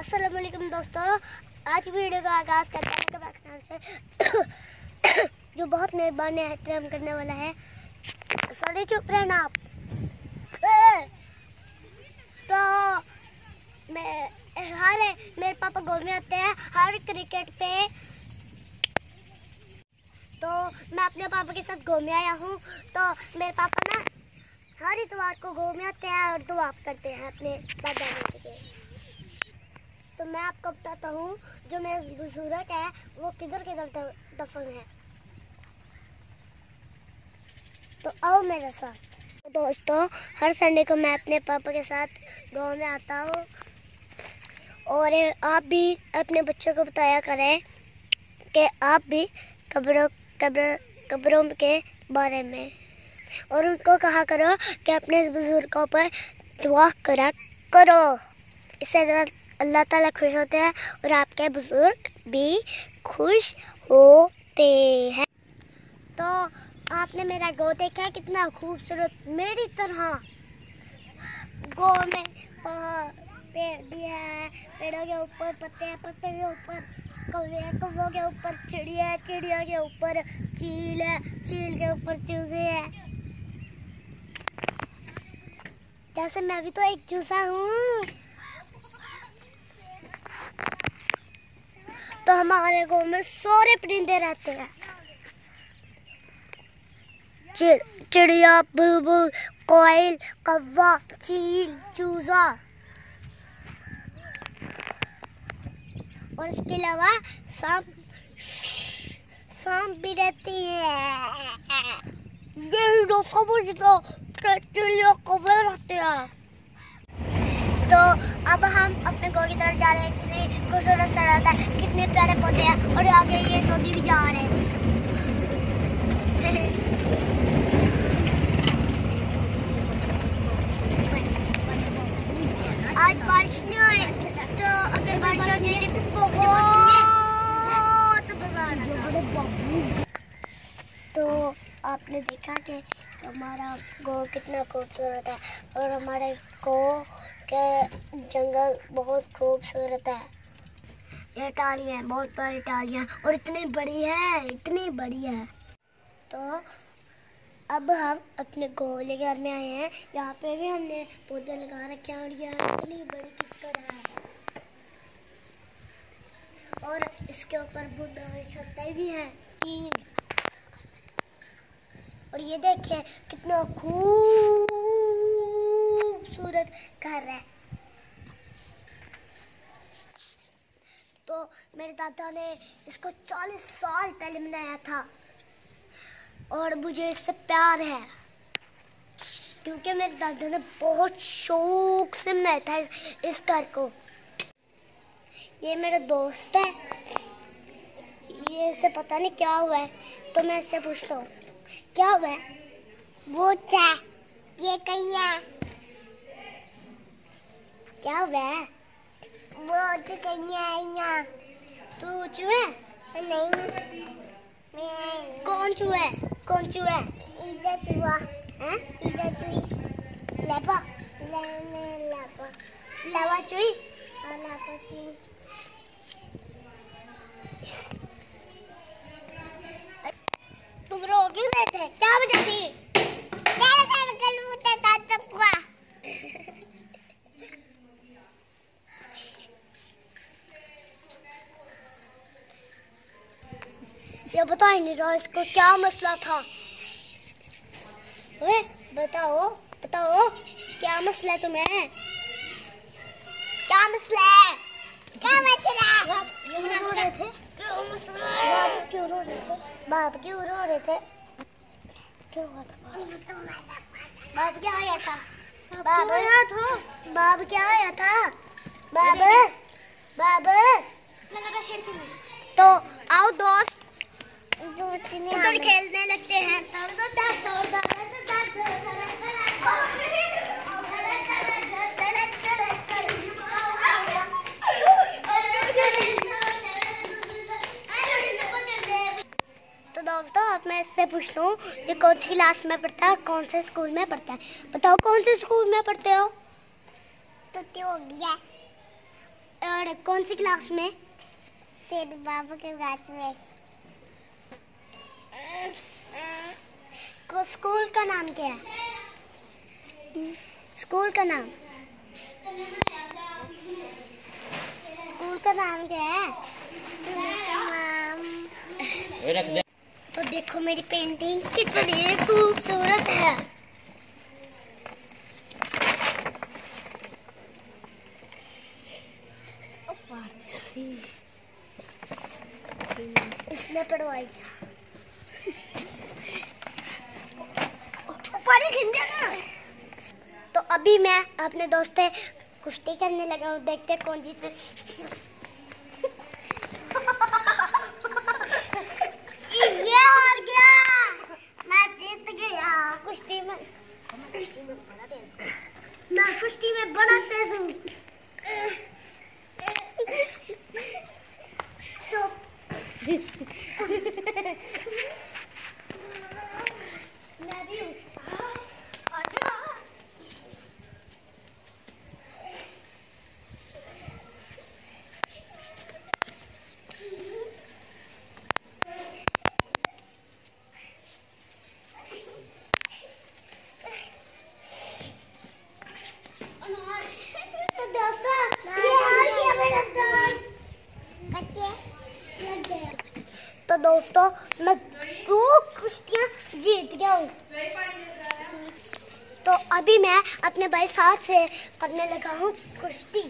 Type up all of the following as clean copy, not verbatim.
अस्सलाम वालेकुम दोस्तों, आज वीडियो का आगाज़ करते हैं कबाक नाम से जो बहुत मेहरबान एहतराम करने वाला है। सारे चुप रहना आप। तो मेरे पापा गोल में आते हैं हर क्रिकेट पे। तो मैं अपने पापा के साथ गोल में आया हूँ। तो मेरे पापा ना हर इतवार को गोल में आते हैं और दुआ करते हैं अपने दादा दादी के। तो मैं आपको बताता हूँ जो मेरे बुजुर्ग है वो किधर किधर दफन है। तो आओ मेरे साथ। तो दोस्तों, हर संडे को मैं अपने पापा के साथ गांव में आता हूँ और आप भी अपने बच्चों को बताया करें कि आप भी कब्रों के बारे में, और उनको कहा करो कि अपने बुजुर्गों पर दुआ करा करो। इससे अल्लाह ताला खुश होते हैं और आपके बुजुर्ग भी खुश होते हैं। तो आपने मेरा गो देखा है, कितना खूबसूरत, मेरी तरह। गो में पेड़ भी है, पेड़ों के ऊपर पत्ते हैं, पत्ते के ऊपर कौवे हैं, कौवों के ऊपर चिड़िया है, चिड़िया के ऊपर चील है, चील के ऊपर चूजे है। जैसे मैं भी तो एक चूसा हूँ। तो हमारे गाँव में सारे परिंदे रहते हैं। चिड़िया, बुलबुल, कोयल, कौवा, चील, चूजा, और इसके अलावा सांप भी रहती है। ये लोग समझ चिड़िया कौवे रहते हैं। तो अब हम अपने गाँव की तरफ जा रहे हैं। कितनी खूबसूरत सड़क है, कितने प्यारे पौधे हैं, और आगे ये नदी भी जा रहे हैं। आज बारिश नहीं हुई, तो अगर बारिश हो जाएगी तो बहुत मजा आना। तो आपने देखा कि हमारा गाँव कितना खूबसूरत है, और हमारे गाँव के जंगल बहुत खूबसूरत है। ये टालियाँ हैं, बहुत बड़ी टालियाँ, और इतनी बड़ी है, इतनी बड़ी है। तो अब हम अपने गोले घर में आए हैं। यहाँ पे भी हमने पौधे लगा रखे हैं, और यहाँ इतनी बड़ी किक्कर है, और इसके ऊपर बुढ़े छत्ते भी हैं 3। और ये देखिए कितना खूबसूरत घर है। तो मेरे दादा ने इसको 40 साल पहले बनाया था, और मुझे इससे प्यार है क्योंकि मेरे दादा ने बहुत शौक से बनाया था इस घर को। ये मेरा दोस्त है, ये इसे पता नहीं क्या हुआ है, तो मैं इससे पूछता हूँ क्या हुआ है। वो क्या, ये कहिए क्या हुआ है। वो तो कहिए तू चूहे नहीं, कौन चूहा, कौन चूहा, इधर चूहा है, इधर चूही, लेपा लेपा लावा चूही, और लापा चूही। तुम रो क्यों रहे थे, क्या वजह थी। ये बता ही नहीं रहा इसको क्या मसला था। वे बताओ बताओ, क्या मसला है तुम्हें, क्या मसला है, क्या मसला है। क्यों रो रहे थे, क्यों रो रहे थे, बाप क्यों रो रहे थे, क्या हुआ था, बाप क्या आया था, बाप आया था, बाप क्या आया था, बाप बाप। तो आओ दोस्त उधर खेलने लगते हैं। तो दोस्तों, अब मैं इससे पूछता हूँ ये कौन सी क्लास में पढ़ता है, कौन से स्कूल में पढ़ता है। बताओ कौन से स्कूल में पढ़ते हो। तो हो गया और कौन सी क्लास में? तेरे बाबू के बैच में। स्कूल का नाम क्या है? स्कूल का नाम क्या है? तो देखो मेरी पेंटिंग कितनी खूबसूरत है। इसने पढ़वाई तो अभी मैं अपने दोस्त से कुश्ती करने लगा हूँ। देखते कौन जीते। ये हार गया, मैं जीत गया। कुश्ती में बड़ा तेज हूँ। मैं भी हूँ। तो दोस्तों मैं 2 कुश्तियाँ जीत गया हूँ। तो अभी मैं अपने भाई साथ से करने लगा हूँ कुश्ती।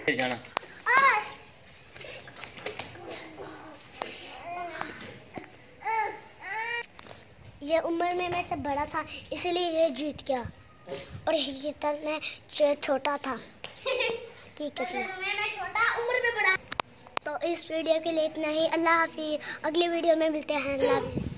जाना ये उम्र में मैं से बड़ा था इसलिए ये जीत गया और ये तक मैं छोटा था। ठीक है मैं छोटा उम्र में बड़ा। तो इस वीडियो के लिए इतना ही। अल्लाह हाफिज़। अगले वीडियो में मिलते हैं। अल्लाह हाफिज़।